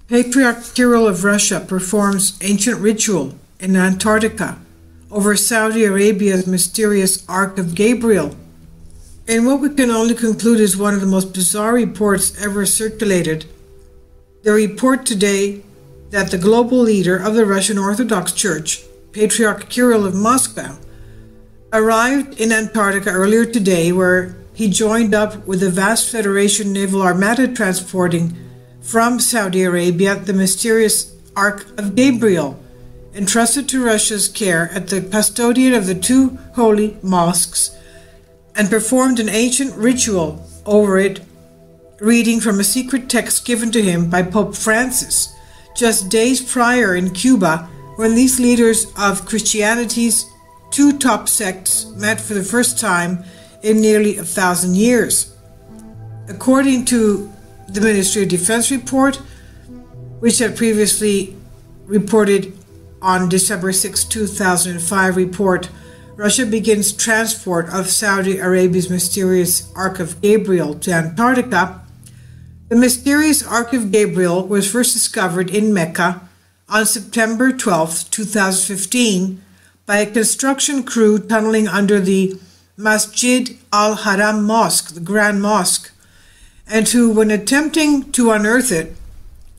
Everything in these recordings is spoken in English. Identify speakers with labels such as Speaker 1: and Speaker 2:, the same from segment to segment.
Speaker 1: Patriarch Kirill of Russia performs ancient ritual in Antarctica over Saudi Arabia's mysterious Ark of Gabriel. In what we can only conclude is one of the most bizarre reports ever circulated, the report today that the global leader of the Russian Orthodox Church, Patriarch Kirill of Moscow, arrived in Antarctica earlier today, where he joined up with the vast Federation Naval Armada transporting from Saudi Arabia the mysterious Ark of Gabriel, entrusted to Russia's care at the custodian of the two holy mosques, and performed an ancient ritual over it, reading from a secret text given to him by Pope Francis just days prior in Cuba, when these leaders of Christianity's two top sects met for the first time in nearly 1,000 years. According to the Ministry of Defense report, which had previously reported on December 6, 2005 report, Russia begins transport of Saudi Arabia's mysterious Ark of Gabriel to Antarctica. The mysterious Ark of Gabriel was first discovered in Mecca on September 12, 2015 by a construction crew tunneling under the Masjid al-Haram Mosque, the Grand Mosque, and who, when attempting to unearth it,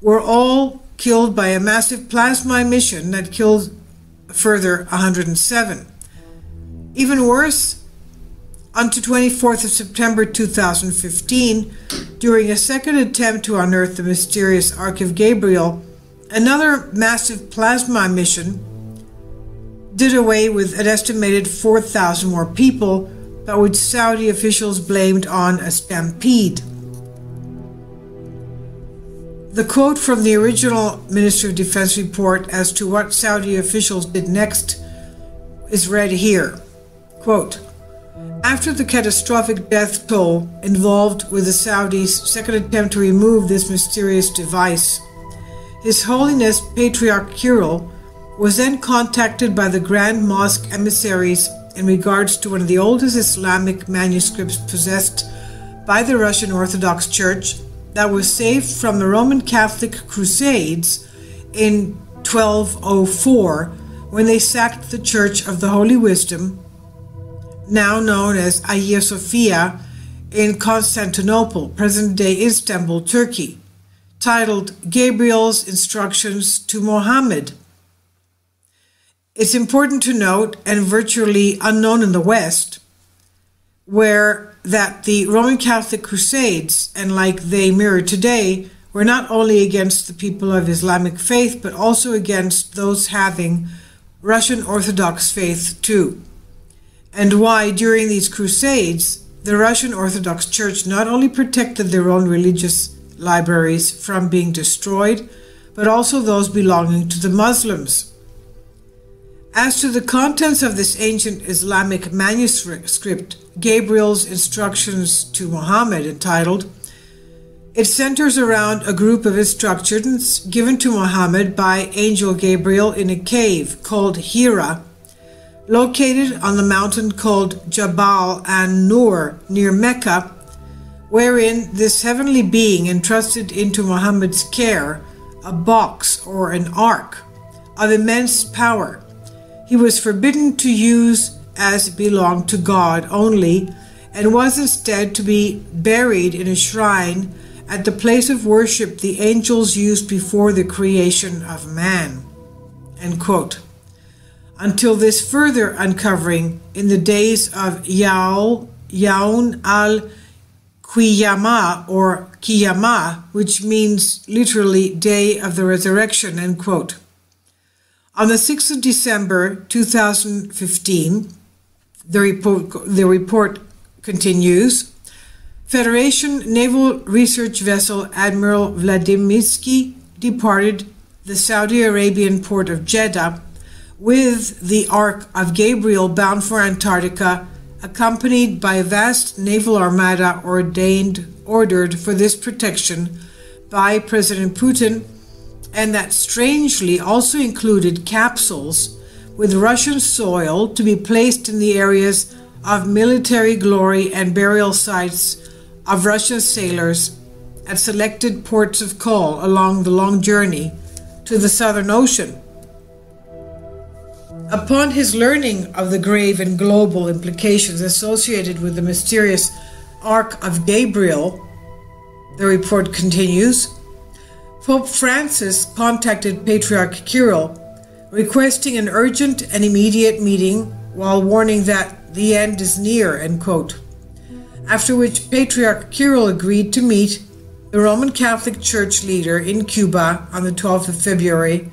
Speaker 1: were all killed by a massive plasma emission that killed a further 107. Even worse, on the 24th of September 2015, during a second attempt to unearth the mysterious Ark of Gabriel, another massive plasma emission did away with an estimated 4,000 more people, but which Saudi officials blamed on a stampede. The quote from the original Ministry of Defense report as to what Saudi officials did next is read here. Quote, after the catastrophic death toll involved with the Saudis' second attempt to remove this mysterious device, His Holiness Patriarch Kirill was then contacted by the Grand Mosque emissaries in regards to one of the oldest Islamic manuscripts possessed by the Russian Orthodox Church that was saved from the Roman Catholic Crusades in 1204, when they sacked the Church of the Holy Wisdom, now known as Hagia Sophia, in Constantinople, present-day Istanbul, Turkey, titled Gabriel's Instructions to Mohammed. It's important to note, and virtually unknown in the West, that the Roman Catholic Crusades, and like they mirror today, were not only against the people of Islamic faith, but also against those having Russian Orthodox faith too. And why, during these crusades, the Russian Orthodox Church not only protected their own religious libraries from being destroyed, but also those belonging to the Muslims. As to the contents of this ancient Islamic manuscript, Gabriel's Instructions to Muhammad, entitled, it centers around a group of instructions given to Muhammad by Angel Gabriel in a cave called Hira, located on the mountain called Jabal an-Nur near Mecca, wherein this heavenly being entrusted into Muhammad's care a box or an ark of immense power. He was forbidden to use as it belonged to God only, and was instead to be buried in a shrine at the place of worship the angels used before the creation of man. End quote. Until this further uncovering in the days of Yaun al-Qiyamah, or Qiyamah, which means literally Day of the Resurrection, end quote. On the 6th of December 2015, the report continues, Federation Naval Research Vessel Admiral Vladimirsky departed the Saudi Arabian port of Jeddah with the Ark of Gabriel bound for Antarctica, accompanied by a vast naval armada ordered for this protection by President Putin, and that strangely also included capsules with Russian soil to be placed in the areas of military glory and burial sites of Russian sailors at selected ports of call along the long journey to the Southern Ocean. Upon his learning of the grave and global implications associated with the mysterious Ark of Gabriel, the report continues, Pope Francis contacted Patriarch Kirill, requesting an urgent and immediate meeting while warning that the end is near, end quote. After which Patriarch Kirill agreed to meet the Roman Catholic Church leader in Cuba on the 12th of February,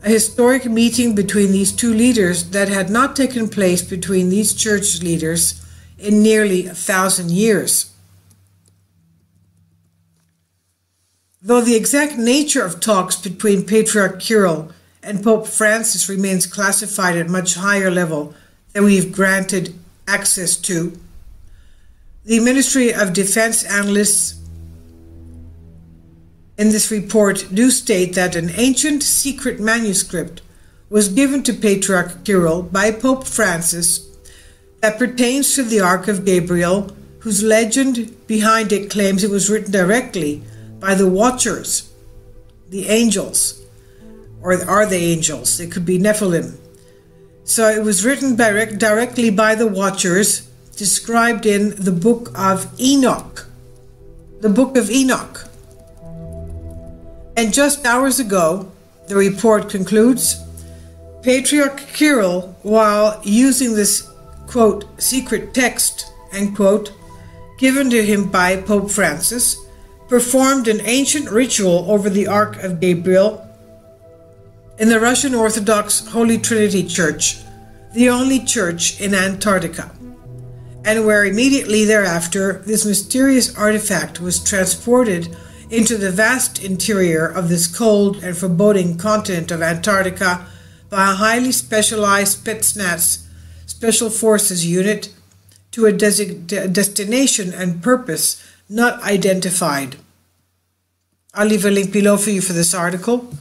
Speaker 1: a historic meeting between these two leaders that had not taken place between these church leaders in nearly 1,000 years. Though the exact nature of talks between Patriarch Kirill and Pope Francis remains classified at much higher level than we've granted access to, the Ministry of Defense analysts in this report do state that an ancient secret manuscript was given to Patriarch Kirill by Pope Francis that pertains to the Ark of Gabriel, whose legend behind it claims it was written directly by the Watchers, the angels, or are they angels? They could be Nephilim. So it was written directly by the Watchers, described in the Book of Enoch. The Book of Enoch. And just hours ago, the report concludes, Patriarch Kirill, while using this, quote, secret text, end quote, given to him by Pope Francis, performed an ancient ritual over the Ark of Gabriel in the Russian Orthodox Holy Trinity Church, the only church in Antarctica, and where immediately thereafter this mysterious artifact was transported into the vast interior of this cold and foreboding continent of Antarctica by a highly specialized Spetsnaz Special Forces unit to a destination and purpose not identified. I'll leave a link below for you for this article.